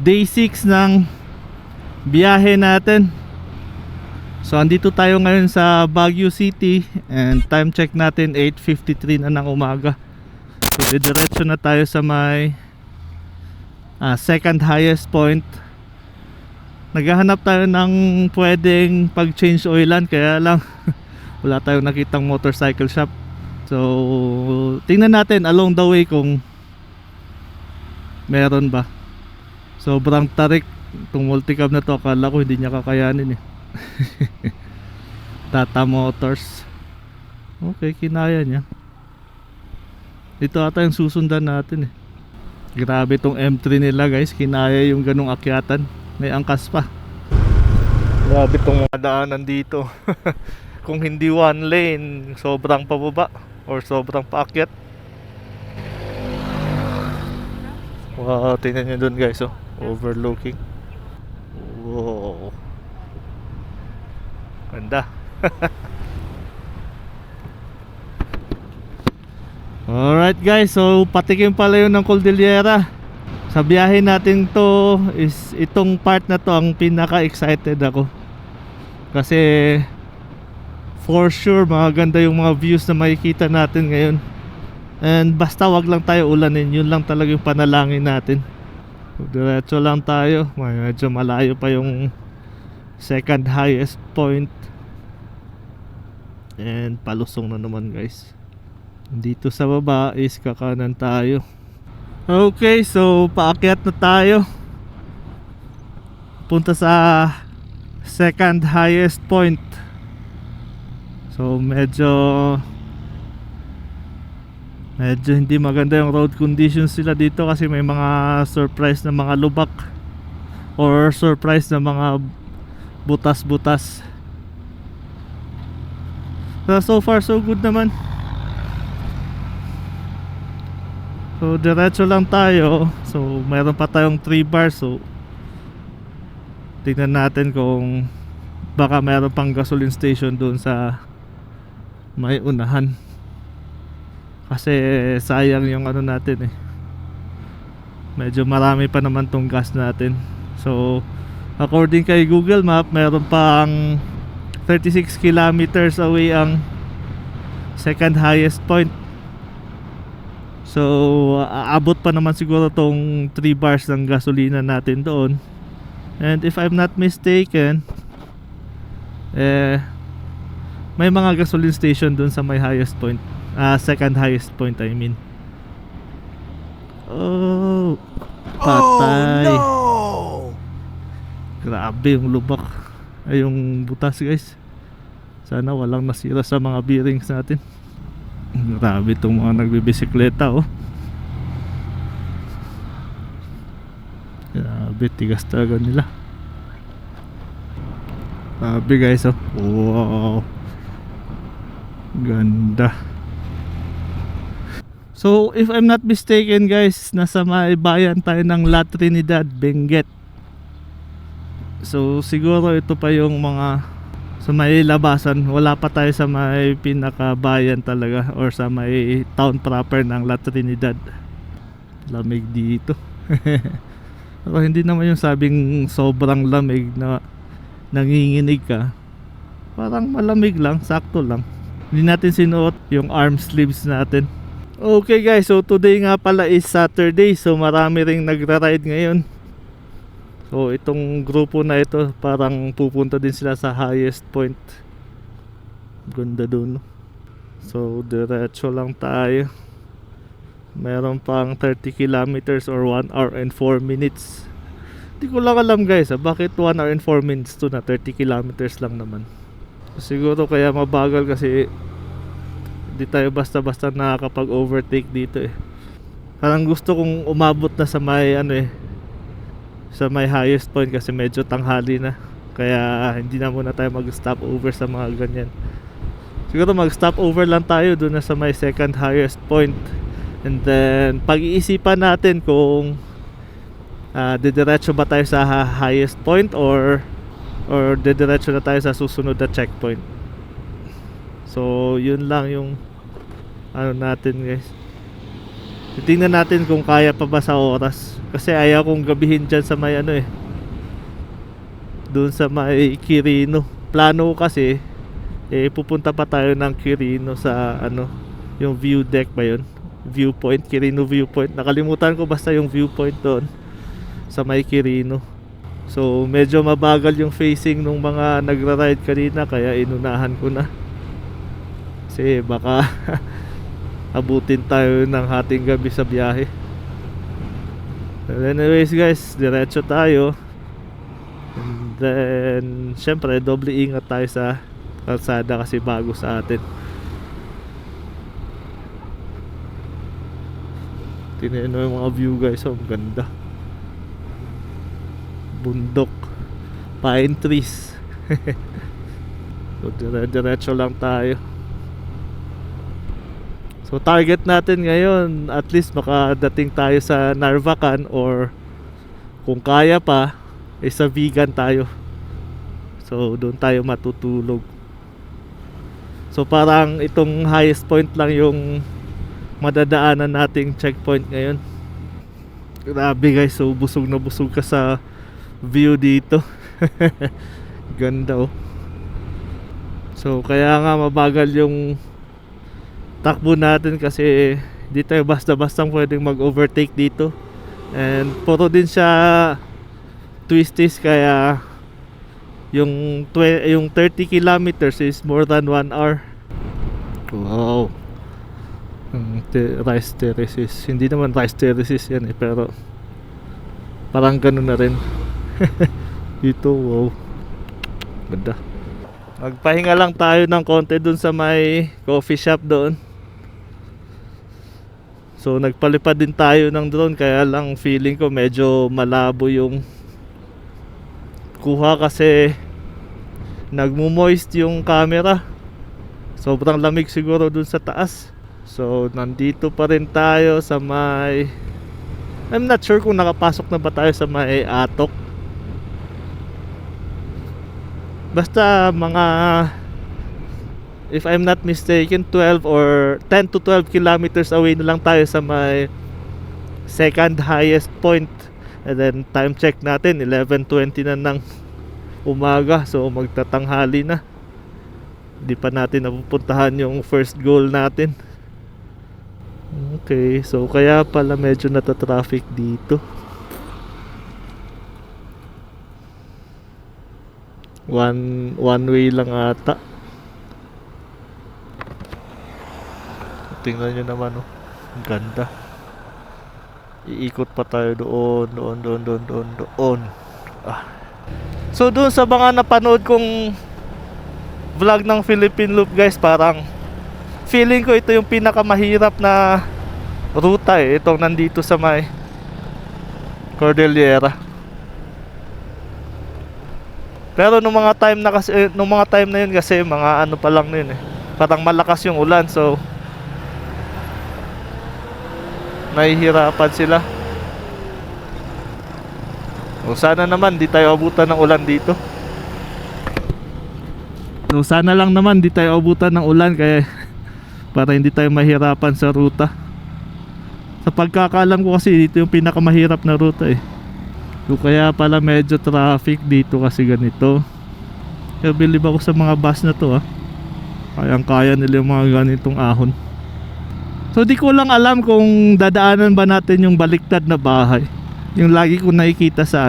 day 6 ng biyahe natin. So andito tayo ngayon sa Baguio City and time check natin 8:53 na ng umaga. So diretso na tayo sa may second highest point. Naghahanap tayo ng pwedeng pag-change oilan, kaya lang wala tayong nakitang motorcycle shop. So tingnan natin along the way kung meron ba. Sobrang tarik itong multicab na to, akala ko hindi niya kakayanin eh. Tata Motors. Okay, kinaya niya. Ito ata yung susundan natin eh. Grabe tong M3 nila guys, kinaya yung ganung akyatan. May angkas pa. Grabe tong mga daanan dito. Kung hindi one lane, sobrang pababa or sobrang paakyat. Wow, tingnan nyo dun guys, oh, overlooking. Wow, ganda. Alright guys, so patikim pala yun ng Cordillera. Sa biyahe natin to is itong part na to ang pinaka excited ako. Kasi for sure maganda yung mga views na makikita natin ngayon. And basta wag lang tayo ulanin, yun lang talaga yung panalangin natin. Diretso lang tayo, medyo malayo pa yung second highest point. And palusong na naman guys. Dito sa baba is kakanan tayo. Okay, so paakyat na tayo. Punta sa second highest point. So medyo hindi maganda yung road conditions sila dito kasi may mga surprise na mga lubak or surprise na mga butas-butas. So far so good naman. So diretso lang tayo. So mayroon pa tayong 3 bars. So tingnan natin kung baka mayroon pang gasoline station doon sa may unahan. Kasi sayang yung ano natin eh. Medyo marami pa naman tong gas natin. So according kay Google Map, mayroon pang 36 kilometers away ang second highest point. So aabot pa naman siguro tong 3 bars ng gasolina natin doon. And if I'm not mistaken, may mga gasoline station doon sa may highest point, second highest point I mean. Oh, patay. Oh no! Grabe yung lubak. Ay yung butas guys. Sana walang nasira sa mga bearings natin. Grabe itong mga nagbibisikleta oh. Grabe, tigas talaga nila. Grabe guys oh. Wow, ganda. So if I'm not mistaken guys, nasa may bayan tayo ng La Trinidad, Benguet. So siguro ito pa yung mga sa may labasan. Wala pa tayo sa may pinakabayan talaga or sa may town proper ng La Trinidad. Lamig dito. Pero hindi naman yung sabing sobrang lamig na nanginginig ka. Parang malamig lang, sakto lang. Hindi natin sinuot yung arm sleeves natin. Okay guys, so today nga pala is Saturday. So marami ring nagra-ride ngayon. So itong grupo na ito parang pupunta din sila sa highest point. Ganda dun. So diretso lang tayo. Meron pang 30 kilometers or 1 hour and 4 minutes. Hindi ko lang alam guys bakit 1 hour and 4 minutes to na 30 kilometers lang naman. Siguro kaya mabagal kasi di tayo basta-basta nakakapag-overtake dito eh. Parang gusto kong umabot na sa may sa may highest point kasi medyo tanghali na. Kaya hindi na muna tayo mag-stop over sa mga ganyan. Siguro mag-stop over lang tayo doon na sa may second highest point. And then pag-iisipan natin kung didiretso ba tayo sa highest point or didiretso na tayo sa susunod na checkpoint. So yun lang yung ano natin guys. Titingnan natin kung kaya pa ba sa oras. Kasi ayaw kong gabihin dyan sa may ano eh, doon sa may Quirino. Plano ko kasi pupunta pa tayo ng Quirino sa ano, yung view deck ba yun? Viewpoint, Quirino viewpoint. Nakalimutan ko basta yung viewpoint doon sa may Quirino. So medyo mabagal yung facing nung mga nagra-ride kanina, kaya inunahan ko na. Kasi baka abutin tayo ng hating gabi sa biyahe. But anyways guys, diretso tayo. And then syempre doble ingat tayo sa kalsada kasi bago sa atin. Tingnan mo yung mga view guys, oh, ang ganda. Bundok, pine trees. So diretso lang tayo. So target natin ngayon, at least makadating tayo sa Narvacan, or kung kaya pa sa Vigan tayo. So doon tayo matutulog. So parang itong highest point lang yung madadaanan nating checkpoint ngayon. Grabe guys, so busog na busog ka sa view dito. Ganda oh. So kaya nga mabagal yung takbo natin kasi di tayo basta-bastang pwedeng mag-overtake dito. And puro din siya twisties, kaya yung 30 kilometers is more than 1 hour. Wow. Rice terraces. Hindi naman rice terraces yan pero parang ganun na rin. Dito, wow. Ganda. Magpahinga lang tayo ng konti dun sa may coffee shop doon. So nagpalipad din tayo ng drone, kaya lang feeling ko medyo malabo yung kuha kasi nagmo-moist yung camera. Sobrang lamig siguro dun sa taas. So nandito pa rin tayo sa may, I'm not sure kung nakapasok na ba tayo sa may Atok. Basta mga, if I'm not mistaken, 12 or 10 to 12 kilometers away na lang tayo sa may second highest point. And then time check natin 11:20 na ng umaga. So magtatanghali na. Hindi pa natin napupuntahan yung first goal natin. Okay, so kaya pala medyo nata-traffic dito. One way lang ata. Tingnan nyo naman oh, ang ganda. Iikot pa tayo doon. So doon sa mga napanood kong vlog ng Philippine Loop guys, parang feeling ko ito yung pinakamahirap na ruta itong nandito sa may Cordillera. Pero nung mga time na yun kasi mga ano pa lang yun parang malakas yung ulan, so nahihirapan sila. O sana naman di tayo abutan ng ulan dito. So sana lang naman di tayo abutan ng ulan, kaya para hindi tayo mahirapan sa ruta. Sa pagkakaalam ko kasi dito yung pinakamahirap na ruta So kaya pala medyo traffic dito kasi ganito. Kaya believe ako sa mga bus na to kayang-kaya nila yung mga ganitong ahon. So di ko lang alam kung dadaanan ba natin yung baliktad na bahay, yung lagi ko nakikita sa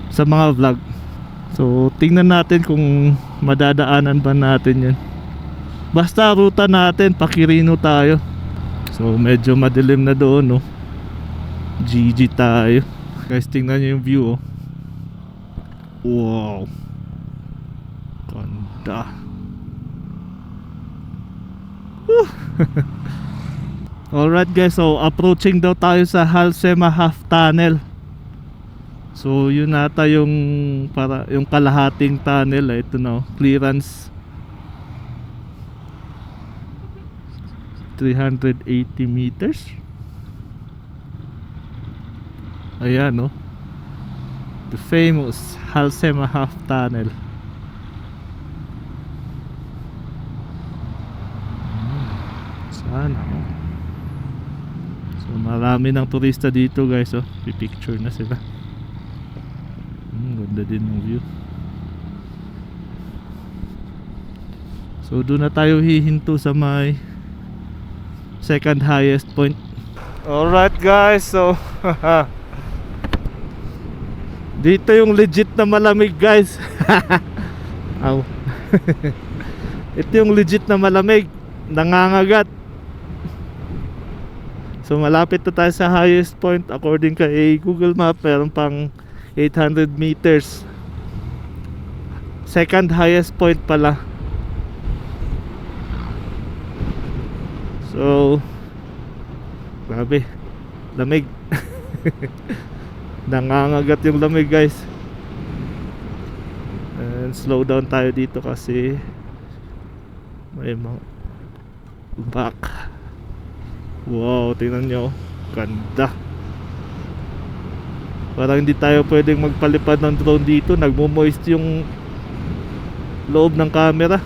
sa mga vlog. So tingnan natin kung madadaanan ba natin yun. Basta ruta natin pa Quirino tayo. So medyo madilim na doon GG tayo. Guys, tingnan nyo yung view Wow, ganda. Alright guys, so approaching daw tayo sa Halsema Half Tunnel. So yun nata yung kalahating tunnel. Ito na clearance 380 meters. Ayan the famous Halsema Half Tunnel. Sana So So, marami ng turista dito guys, oh. Pipicture na sila. Ganda din ng view. So doon na tayo hihinto sa may second highest point. Alright guys, so dito yung legit na malamig guys. Aw. Ito yung legit na malamig, nangangagat. So malapit na tayo sa highest point. According kay Google Map, meron pang 800 meters. Second highest point pala. So grabe, lamig. Nangangagat yung lamig guys. And slow down tayo dito kasi may mga back. Wow, tingnan nyo, ganda. Parang hindi tayo pwedeng magpalipad ng drone dito, nagmo-moist yung loob ng camera.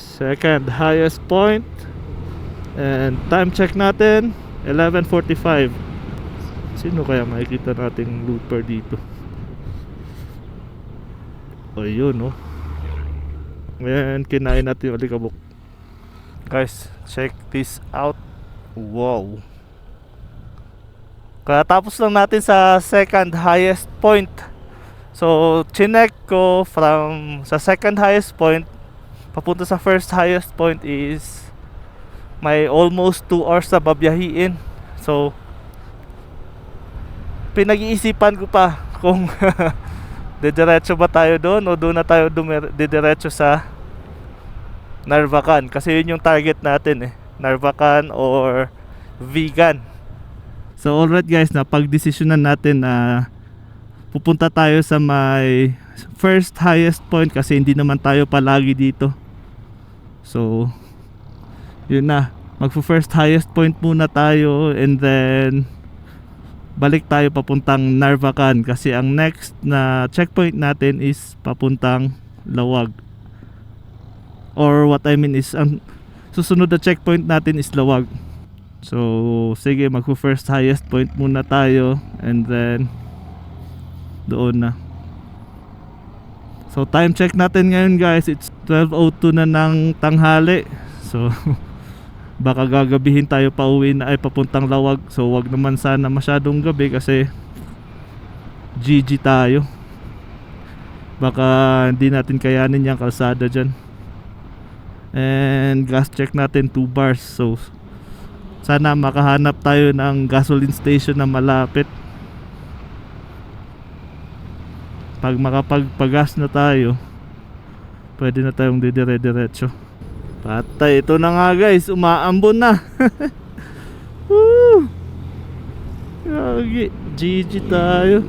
Second highest point. And time check natin 11:45. Sino kaya makikita nating looper dito? O yun, oh. Ngayon kinain natin yung alikabok. Guys, check this out. Wow. Katapos lang natin sa second highest point. So chinek ko from sa second highest point papunta sa first highest point is may almost 2 hours na babiyahiin. So pinag-iisipan ko pa kung didiretso ba tayo doon o doon na tayo didiretso sa Narvacan, kasi yun yung target natin eh, Narvacan or Vigan. So alright guys, napag-desisyonan natin na pupunta tayo sa may first highest point kasi hindi naman tayo palagi dito. So yun na, magpo-first highest point muna tayo and then balik tayo papuntang Narvacan kasi ang next na checkpoint natin is papuntang Lawag. Or what I mean is ang susunod na checkpoint natin is Lawag. So sige, magpo-first highest point muna tayo and then doon na. So time check natin ngayon guys, it's 12:02 na ng tanghali. So baka gagabihin tayo pa uwi na ay papuntang Lawag. So wag naman sana masyadong gabi kasi GG tayo. Baka hindi natin kayanin yung kalsada dyan. And gas check natin 2 bars. So sana makahanap tayo ng gasoline station na malapit. Pag makapagpagas na tayo, pwede na tayong didire-diretso. Patay, ito na nga guys, umaambon na. Woo! GG tayo.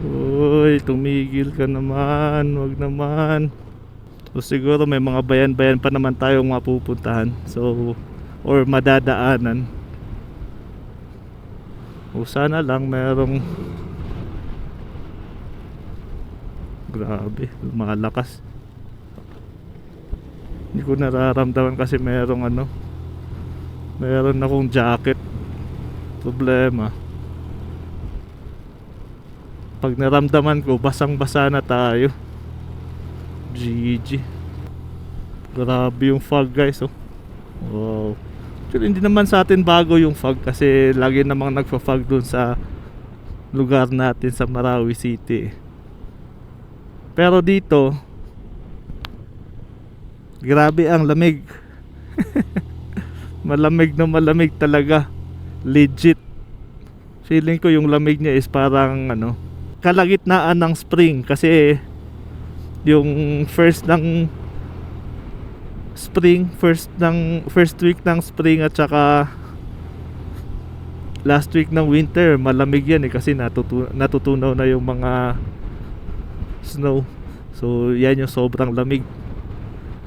Uy, tumigil ka naman, wag naman. So siguro may mga bayan-bayan pa naman tayong mapupuntahan. So, or madadaanan. O sana lang merong, grabe, malakas. Hindi ko nararamdaman kasi merong meron akong jacket. Problema, pag naramdaman ko, basang-basa na tayo. GG. Grabe yung fog guys, oh. Wow. Actually hindi naman sa atin bago yung fog kasi lagi namang nagfa-fog dun sa lugar natin sa Marawi City. Pero dito, grabe ang lamig. Malamig na malamig talaga. Legit. Feeling ko yung lamig niya is parang kalagitnaan ng spring kasi yung first week ng spring at saka last week ng winter malamig yan kasi natutunaw na yung mga snow. So yan yung sobrang lamig.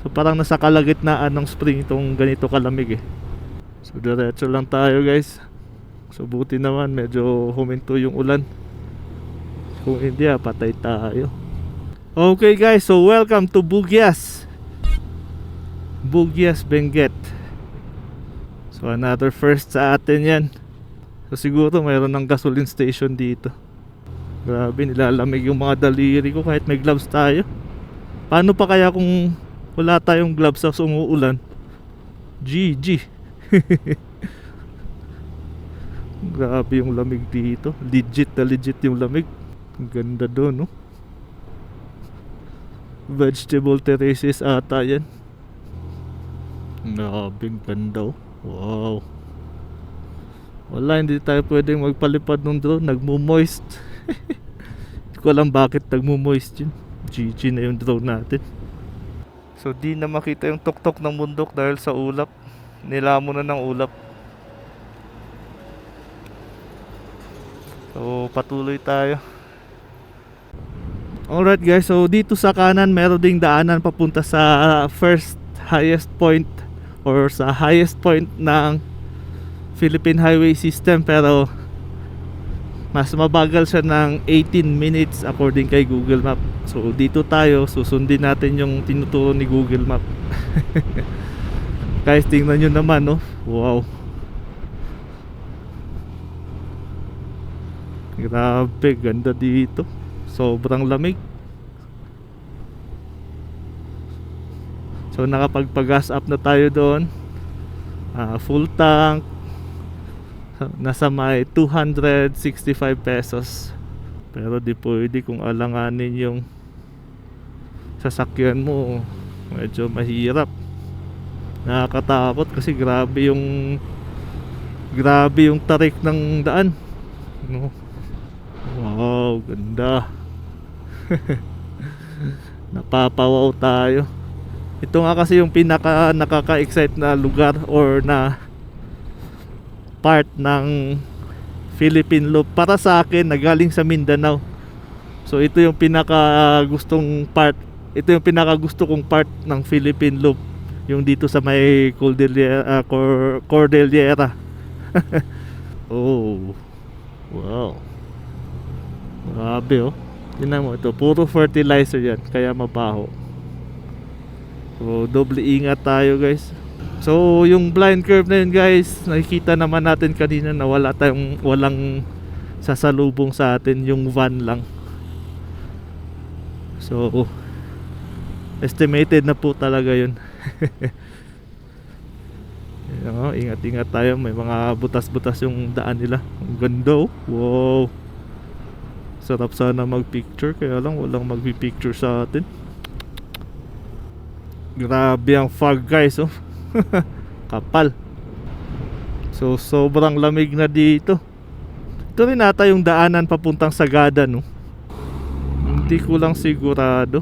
So parang nasa kalagitnaan ng spring itong ganito kalamig eh. So diretso lang tayo guys. So buti naman medyo huminto yung ulan. Kung hindi patay tayo. Okay guys, so welcome to Bugyas, Benguet. So So another first sa atin yan. So siguro mayroon ng gasoline station dito. Grabe, nilalamig yung mga daliri ko kahit may gloves tayo. Paano pa kaya kung wala tayong gloves sa umuulan? GG. Grabe yung lamig dito. Legit na legit yung lamig. Ang ganda doon, no? Vegetable terraces ata yan. Grabe, ang ganda, oh. Wow. Wala, hindi tayo pwedeng magpalipad ng drone. Nagmo-moist. Hindi ko alam bakit nagmo-moist yun. GG na yung drone natin. So di na makita yung tuktok ng bundok dahil sa ulap. Nilamon na ng ulap. So patuloy tayo. Alright guys, so dito sa kanan meron ding daanan papunta sa first highest point or sa highest point ng Philippine Highway System, pero mas mabagal siya ng 18 minutes according kay Google Map. So dito tayo, susundin natin yung tinuturo ni Google Map. Guys, tingnan nyo naman, no? Wow, grabe, ganda dito. Sobrang lamig. So nakapagpa-gas up na tayo doon. Full tank. Nasa may 265 pesos. Pero di pwede kung alanganin yung sasakyan mo. Medyo mahirap. Nakakatakot kasi grabe yung tarik ng daan, no? Wow, ganda. Napapawaw tayo. Ito nga kasi yung pinaka nakaka-excite na lugar or na part ng Philippine Loop para sa akin na galing sa Mindanao. So ito yung pinaka gustong part. Ito yung pinaka gusto kong part ng Philippine Loop, yung dito sa may Cordillera. Oh, wow. Grabe, oh. Tingnan mo, ito puro fertilizer yan, kaya mabaho. So doble ingat tayo, guys. So yung blind curve na yun, guys, nakikita naman natin kanina na walang sasalubong sa atin, yung van lang. So estimated na po talaga yun. Ingat-ingat tayo, may mga butas-butas yung daan nila. Ang ganda, oh. Wow, sarap sana mag-picture, kaya lang walang mag-picture sa atin. Grabe ang fog, guys, oh. Kapal. So sobrang lamig na dito. Ito rin ata yung daanan papuntang Sagada, no? Hindi ko lang sigurado.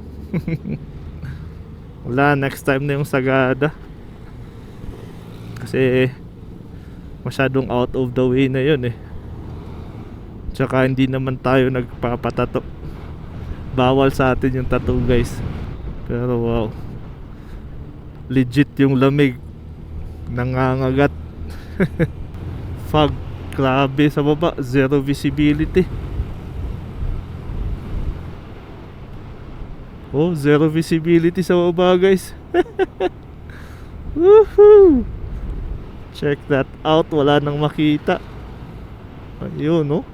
Wala, next time na yung Sagada. Kasi masyadong out of the way na yun, eh. Tsaka hindi naman tayo nagpapatato. Bawal sa atin yung tattoo, guys. Pero wow, legit yung lamig. Nangangagat. Fog, grabe sa baba. Zero visibility. Oh, zero visibility sa baba, guys. Woohoo! Check that out. Wala nang makita. Ayun, no?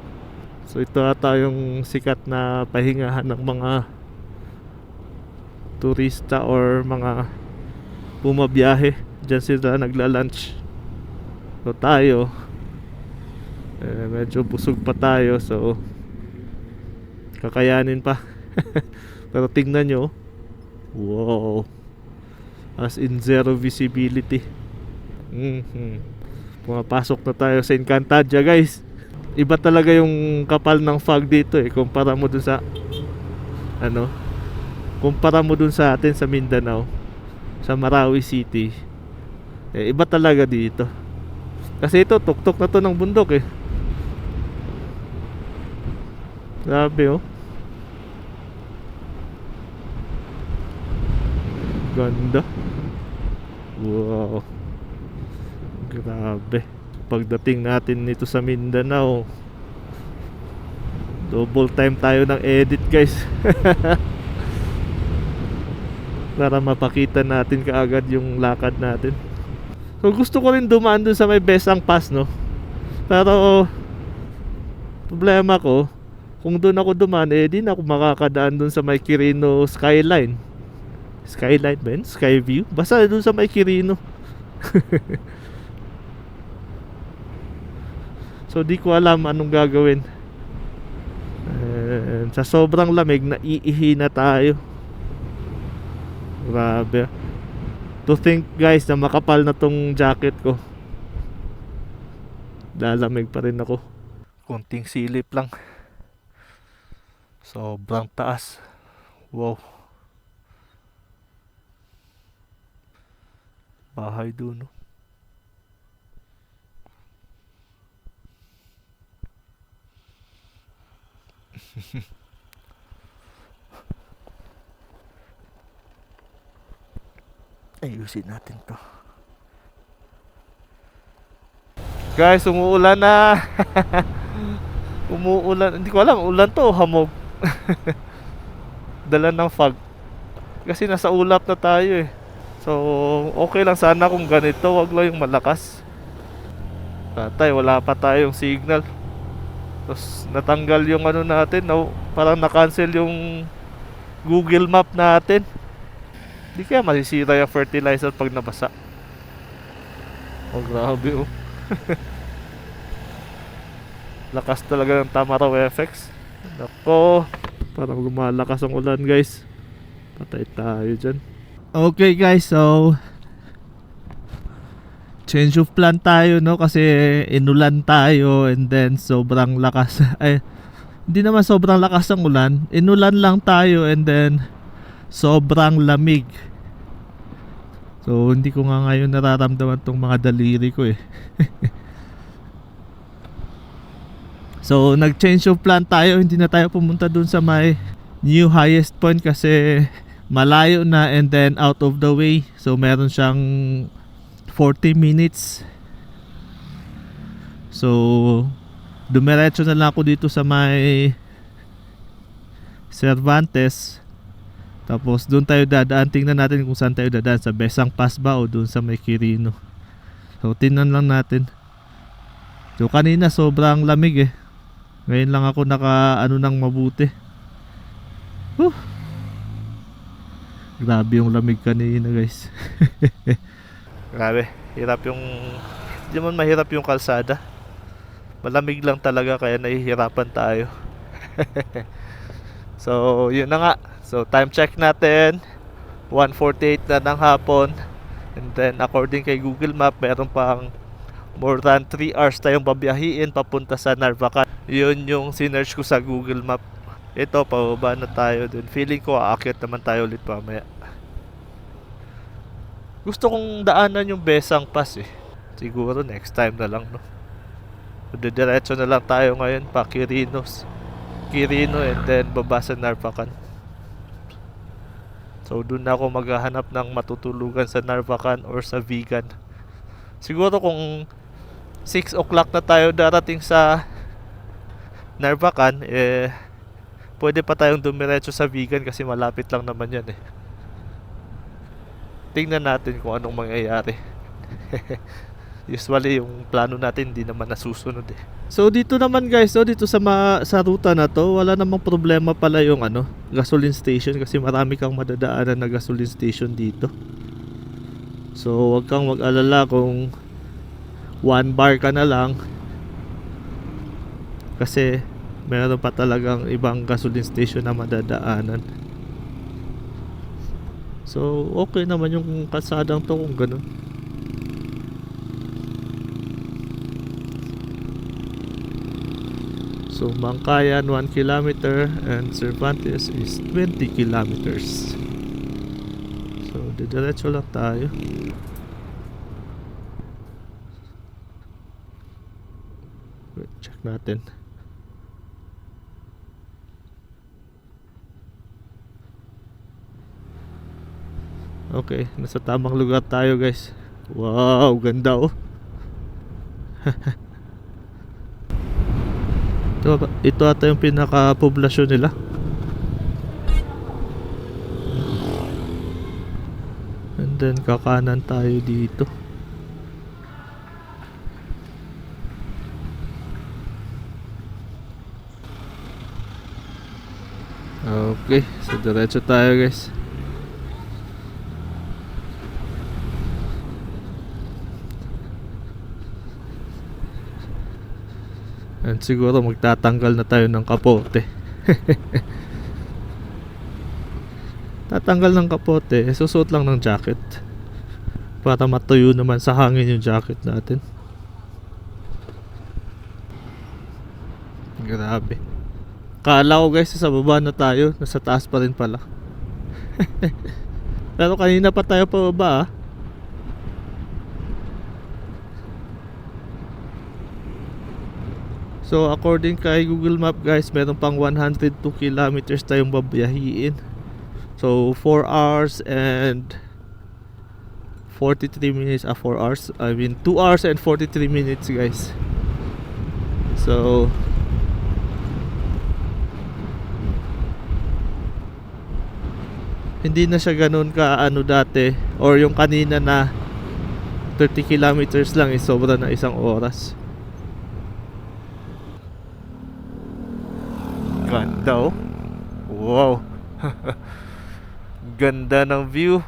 So ito ata yung sikat na pahingahan ng mga turista or mga bumabiyahe. Diyan sila nagla-lunch. So tayo, medyo busog pa tayo, so kakayanin pa. Pero tingnan nyo, wow, as in zero visibility. Pumapasok na tayo sa Encantadia, guys. Iba talaga yung kapal ng fog dito, eh. Kumpara mo dun sa kumpara mo dun sa atin sa Mindanao, sa Marawi City, eh, iba talaga dito. Kasi ito, tuktok na to ng bundok, eh. Grabe, oh. Ganda. Wow, grabe. Pagdating natin nito sa Mindanao, double time tayo ng edit, guys. Para mapakita natin kaagad yung lakad natin. So gusto ko rin dumaan dun sa may Besang Pass, no? Pero problema ko, kung doon ako dumaan, eh di na ako makakadaan dun sa may Quirino Skyline. Skyline ba yun? Skyview? Basta dun sa may Quirino. So di ko alam anong gagawin. Sa sobrang lamig, naiihi na tayo. Grabe. To think guys na makapal na tong jacket ko, lalamig pa rin ako. Konting silip lang, sobrang taas. Wow. Bahay doon, no? Ayusin natin to. Guys, umuulan na. Umuulan. Hindi ko alam, ulan to o hamog. Dala ng fog. Kasi nasa ulap na tayo eh. So, okay lang sana kung ganito. Wag lang yung malakas. Tatay, wala pa tayong signal. Tapos natanggal yung ano natin, no? Parang na-cancel yung Google Map natin. Di kaya masisira yung fertilizer pag nabasa. Oh, grabe oh. Lakas talaga ng Tamaraw FX. Nako, parang lumalakas ang ulan guys. Patay tayo dyan. Okay guys, so change of plan tayo, no? Kasi inulan tayo and then sobrang lakas. Ay, hindi naman sobrang lakas ang ulan. Inulan lang tayo and then sobrang lamig. So hindi ko nga ngayon nararamdaman tong mga daliri ko eh. So nag-change of plan tayo. Hindi na tayo pumunta dun sa may new highest point kasi malayo na and then out of the way. So meron siyang 40 minutes. So dumiretso na lang ako dito sa may Cervantes. Tapos doon tayo dadaan. Tingnan natin kung saan tayo dadaan, sa Besang Pass ba o doon sa may Quirino. So tingnan lang natin. So kanina sobrang lamig eh. Ngayon lang ako naka ano nang mabuti. Grabe yung lamig kanina guys. Grabe, hirap yung, hindi man mahirap yung kalsada. Malamig lang talaga kaya nahihirapan tayo. So yun na nga. So time check natin 1:48 na ng hapon. And then according kay Google Map, meron pang more than 3 hours tayong babiyahiin papunta sa Narvacan. Yun yung sinearch ko sa Google Map. Ito, pababa na tayo dun. Feeling ko aakyat naman tayo ulit mamaya. Gusto kong daanan yung Besang Pass eh. Siguro next time na lang, no? Diretso na lang tayo ngayon pa Quirino and then baba sa Narvacan. So doon na ako maghahanap ng matutulugan sa Narvacan or sa Vigan. Siguro kung 6 o'clock na tayo darating sa Narvacan, eh pwede pa tayong dumiretso sa Vigan kasi malapit lang naman yan eh. Tingnan natin kung anong mangyayari. Usually yung plano natin hindi naman nasusunod eh. So dito naman guys, so dito sa ruta na to, wala namang problema pala yung ano, gasoline station kasi marami kang madadaanan na gasoline station dito. So wag kang mag-alala kung 1 bar ka na lang, kasi meron pa talagang ibang gasoline station na madadaanan. So okay naman yung kalsadang to kung ganun. So Bangkayan 1 kilometer and Cervantes is 20 kilometers. So diretso lang tayo. Wait, check natin. Okay, nasa tamang lugar tayo guys. Wow, ganda oh. Ito ata yung pinaka-poblasyon nila. And then kakanan tayo dito. Okay, so diretso tayo guys. And siguro magtatanggal na tayo ng kapote. Tatanggal ng kapote, susuot lang ng jacket para matuyo naman sa hangin yung jacket natin. Grabe. Kala ko guys sa baba na tayo, nasa taas pa rin pala. Pero kanina pa tayo pa baba ah. So according kay Google Map guys, meron pang 102 kilometers tayong babiyahiin. So 4 hours and 43 minutes, 4 hours, I mean 2 hours and 43 minutes guys. So hindi na siya ganun ka ano dati, or yung kanina na 30 kilometers lang is sobra na isang oras. Ganda oh. Wow. Ganda ng view.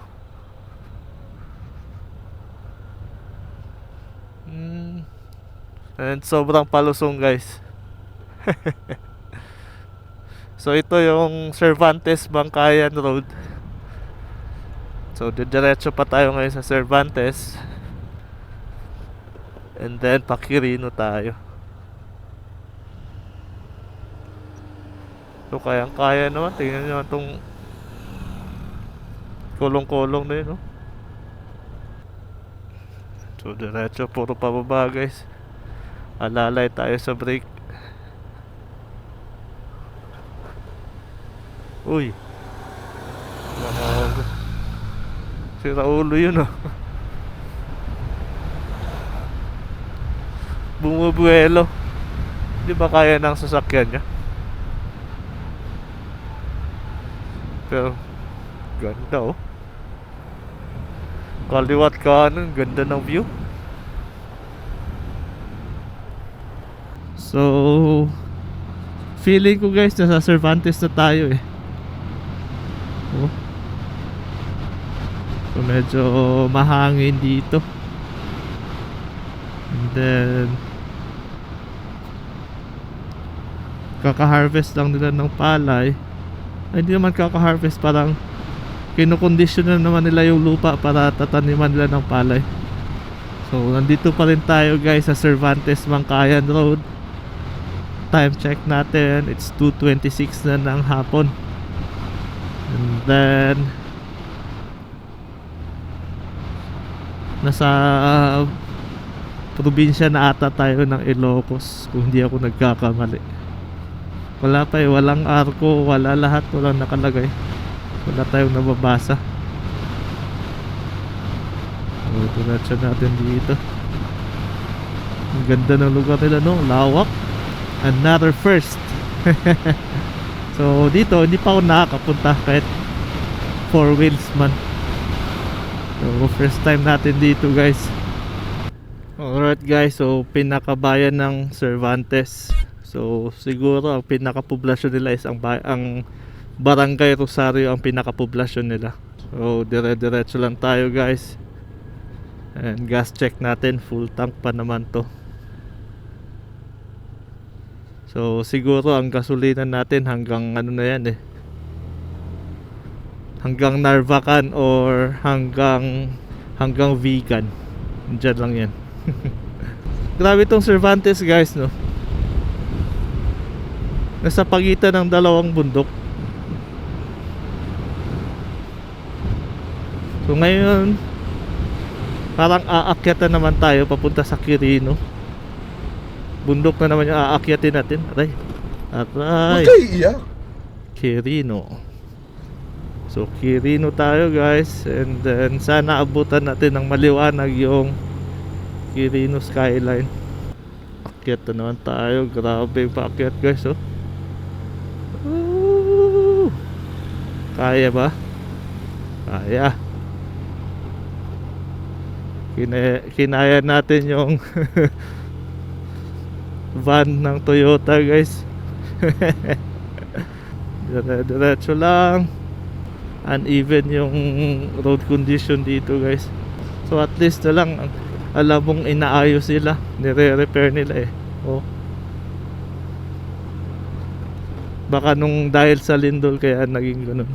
And sobrang palusong guys. So ito yung Cervantes Bangkayan Road. So diretso pa tayo ngayon sa Cervantes. And then pa Quirino tayo. So kayang-kaya naman. Tingnan nyo itong kulong-kulong na yun, no? So diretso, puro pababa guys. Alalay tayo sa brake. Uy, sira ulo yun oh. Bumubuelo. Di ba kaya ng sasakyan niya? Pero ganda oh. Kaliwat kanan, ganda ng view. So feeling ko guys nasa Cervantes na tayo eh. Oh. So medyo mahangin dito. And then kaka-harvest lang nila ng palay. Ay, hindi naman kaka-harvest, parang kinokondisyon na naman nila yung lupa para tataniman nila ng palay. So nandito pa rin tayo guys sa Cervantes Bangkayan Road. Time check natin, it's 2:26 na ng hapon. And then nasa probinsya na ata tayo ng Ilocos, kung hindi ako nagkakamali. Wala pa eh, walang arko, wala lahat, walang nakalagay. Wala tayong nababasa. So diretso natin dito. Ang ganda ng lugar nila no, lawak. Another first. So dito hindi pa ako nakakapunta kahit 4 wheels man. So first time natin dito guys. Alright guys, so pinakabayan ng Cervantes. So siguro ang pinakapoblasyon nila is ang Barangay Rosario ang pinakapoblasyon nila. So dire-diretso lang tayo guys. And gas check natin, full tank pa naman to. So siguro ang gasolina natin hanggang ano na yan eh, hanggang Narvacan or hanggang Vegan. Diyan lang yan. Grabe tong Cervantes guys no. Nasa pagitan ng dalawang bundok. So ngayon parang aakyatan naman tayo papunta sa Quirino. Bundok na naman yung aakyatin natin. Aray. Okay, yeah. Quirino. So Quirino tayo guys. And then sana abutan natin ng maliwanag yung Quirino skyline. Akyat na naman tayo. Grabe yung paakyat guys oh. Kaya ba? Kaya. Kinaya natin yung van ng Toyota guys. Diretso lang. Uneven yung road condition dito guys. So at least na lang alam mong inaayos nila, nire-repair nila eh. Oh. Baka nung dahil sa lindol kaya naging ganun.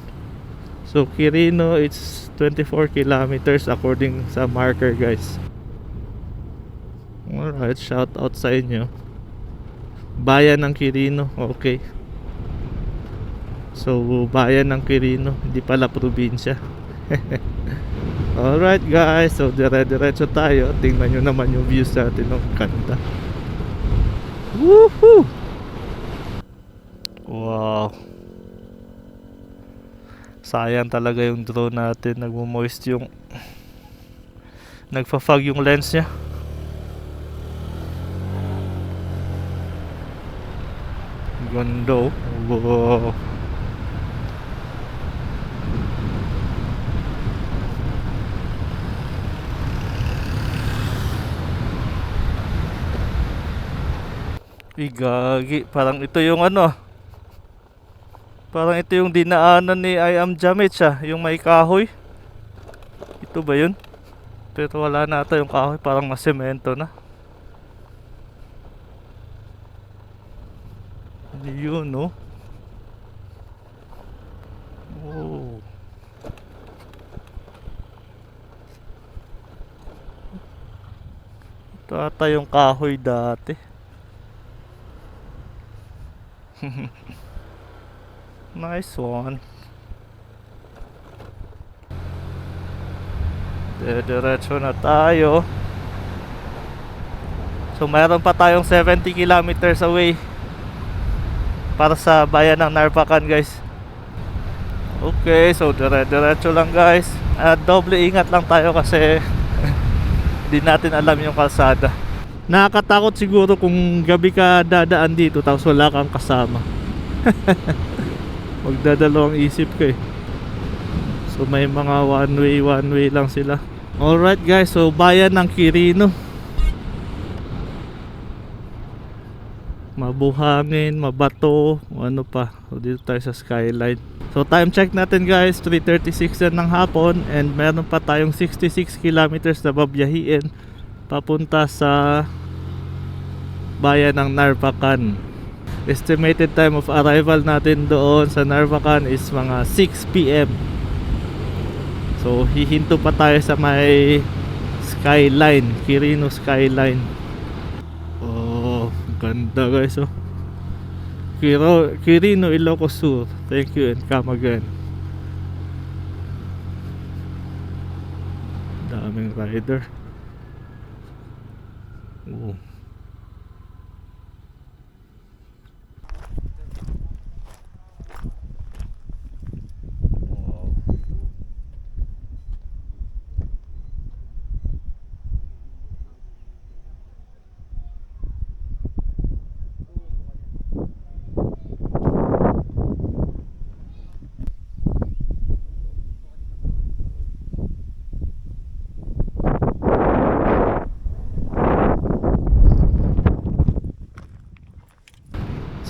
So Quirino, it's 24 kilometers according sa marker guys. Alright, shout out sa inyo. Bayan ng Quirino, okay. So bayan ng Quirino, hindi pala probinsya. Alright guys, so dire-diretso tayo. Tingnan nyo naman yung views natin, ang ganda. Woohoo! Wow. Sayang talaga yung drone natin, nagmo-moist yung nagfa-fog yung lens niya. Ganda oh. Wow. Gagi, parang ito yung ano. Parang ito yung dinaanan ni I Am Jamit siya, yung may kahoy. Ito ba yun? Pero wala na ata yung kahoy, parang masemento na. Yun no. Oh. Ito ata yung kahoy dati. Nice one. Diretso na tayo. So mayroon pa tayong 70 kilometers away para sa bayan ng Narvacan guys. Okay, so diretso lang guys. At doble ingat lang tayo kasi di natin alam yung kalsada. Nakakatakot siguro kung gabi ka dadaan dito tapos wala kang kasama. Magdadalawang isip ka eh. So may mga one way lang sila. Alright guys, so bayan ng Quirino. Mabuhangin, mabato, ano pa. So dito tayo sa skyline. So time check natin guys, 3:36 na ng hapon. And meron pa tayong 66 kilometers na babiyahiin papunta sa bayan ng Narvacan. Estimated time of arrival natin doon sa Narvacan is mga 6 PM. So hihinto pa tayo sa may skyline, Quirino skyline. Oh, ganda guys oh. Quirino, Ilocos Sur. Thank you and come again. Daming rider. Oh.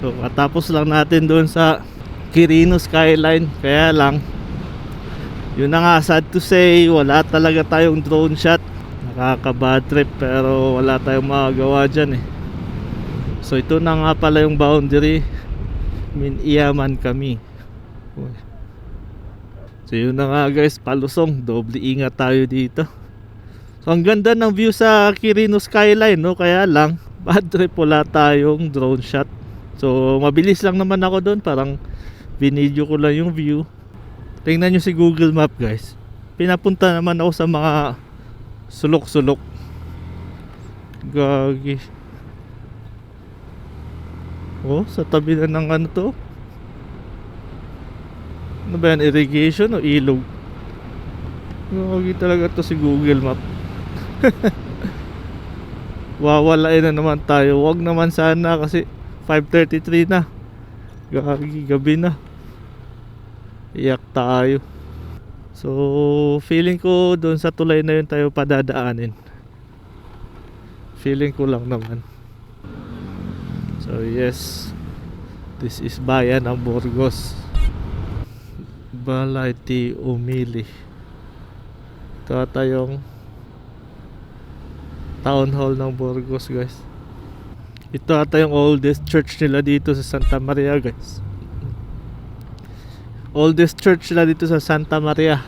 So katapos lang natin doon sa Quirino skyline. Kaya lang, yun na nga, sad to say, wala talaga tayong drone shot. Nakaka-bad trip pero wala tayong magagawa dyan eh. So ito na nga pala yung boundary. Iyaman kami. So yun na nga guys, palusong. Doble ingat tayo dito. So ang ganda ng view sa Quirino skyline no. Kaya lang, bad trip, wala tayong drone shot. So mabilis lang naman ako doon, parang binidyo ko lang yung view. Tingnan nyo si Google Map guys. Pinapunta naman ako sa mga sulok-sulok. Gagi. Oh, sa tabi na ng ano to. Ano ba yan, irrigation o ilog? Gagi talaga to si Google Map. Wawalain na naman tayo. Wag naman sana kasi 5:33 na. Gagi, gabi na. Iyak tayo. So feeling ko doon sa tulay na yun tayo padadaanin. Feeling ko lang naman. So yes, this is bayan ng Burgos. Balay di Umili. Ito ata yung town hall ng Burgos, guys. Ito ata yung oldest church nila dito sa Santa Maria, guys. Oldest church nila dito sa Santa Maria.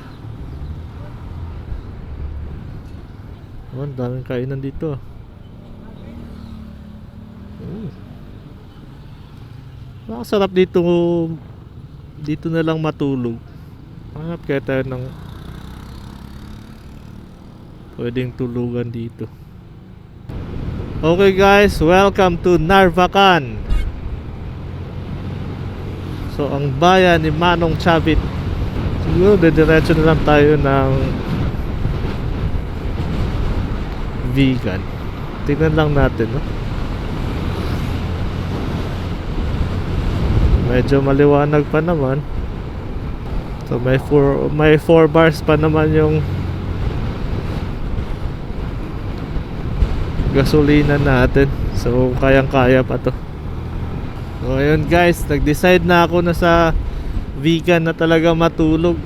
Oh, ang daming kainan dito. Nakasarap dito. Dito na lang matulog. Hanap kaya tayo ng pwedeng tulugan dito. Okay guys, welcome to Narvacan. So ang bayan ni Manong Chavit. Siguro diretso na lang tayo ng vegan. Tingnan lang natin, no? Medyo maliwanag pa naman. So may 4 bars pa naman yung gasolina natin. So kayang-kaya pa to. So ayun guys, nag-decide na ako na sa vegan na talaga matulog.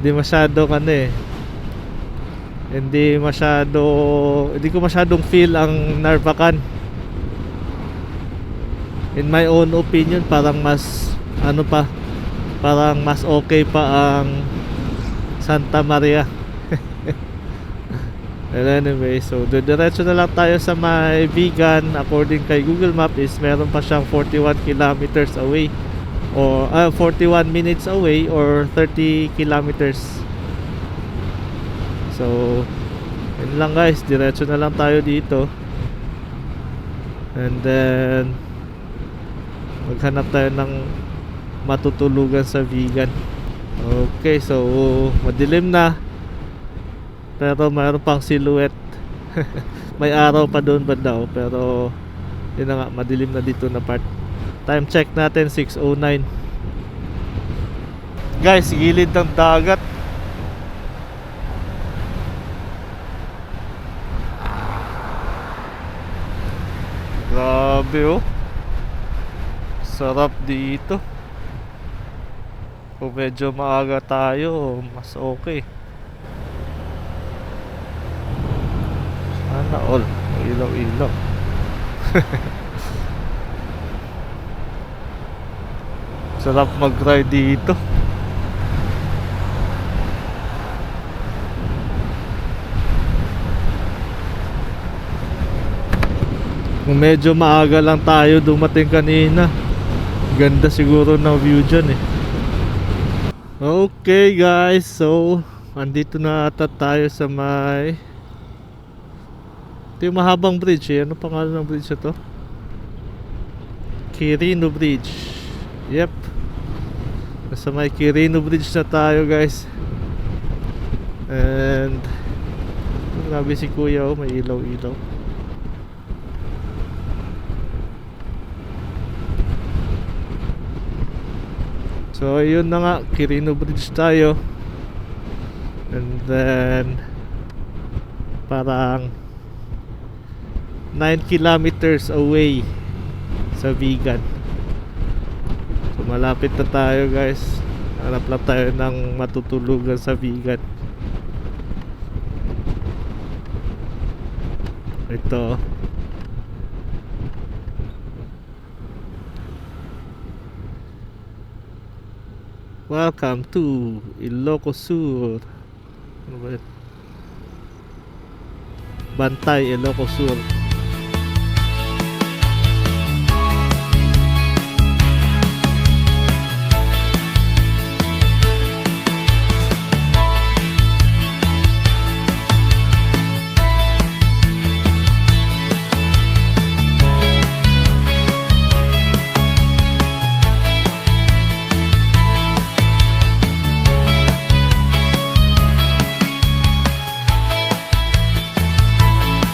Hindi ko masyadong feel ang Narvacan. In my own opinion, parang mas okay pa ang Santa Maria. And anyway, so diretso na lang tayo sa may vegan. According kay Google Map is meron pa siyang 41 kilometers away, or 41 minutes away, or 30 kilometers. So yun lang guys, diretso na lang tayo dito. And then maghanap tayo ng matutulugan sa vegan. Okay, so madilim na, pero mayroon pang silhouette. May araw pa doon banda, pero yun na nga, madilim na dito na part. Time check natin 6:09. Guys, gilid ng dagat. Grabe, oh. Sarap dito. Kung medyo maaga tayo, mas okay. Sana all. Ilaw-ilaw. Sarap mag-ride dito. Kung medyo maaga lang tayo dumating kanina, ganda siguro ng view dyan eh. Okay guys, so andito na ata tayo sa may, ito yung mahabang bridge eh. Ano pangalan ng bridge na to? Quirino Bridge. Yep, nasa may Quirino Bridge na tayo guys. And grabe si kuya, oh, may ilaw-ilaw. So yun na nga, Quirino Bridge tayo. And then parang 9 kilometers away sa vegan. So malapit na tayo guys. Hanap lang tayo ng matutulugan sa vegan. Ito. Welcome to Ilocos Sur. Ano ba yun? Bantay, Ilocos Sur.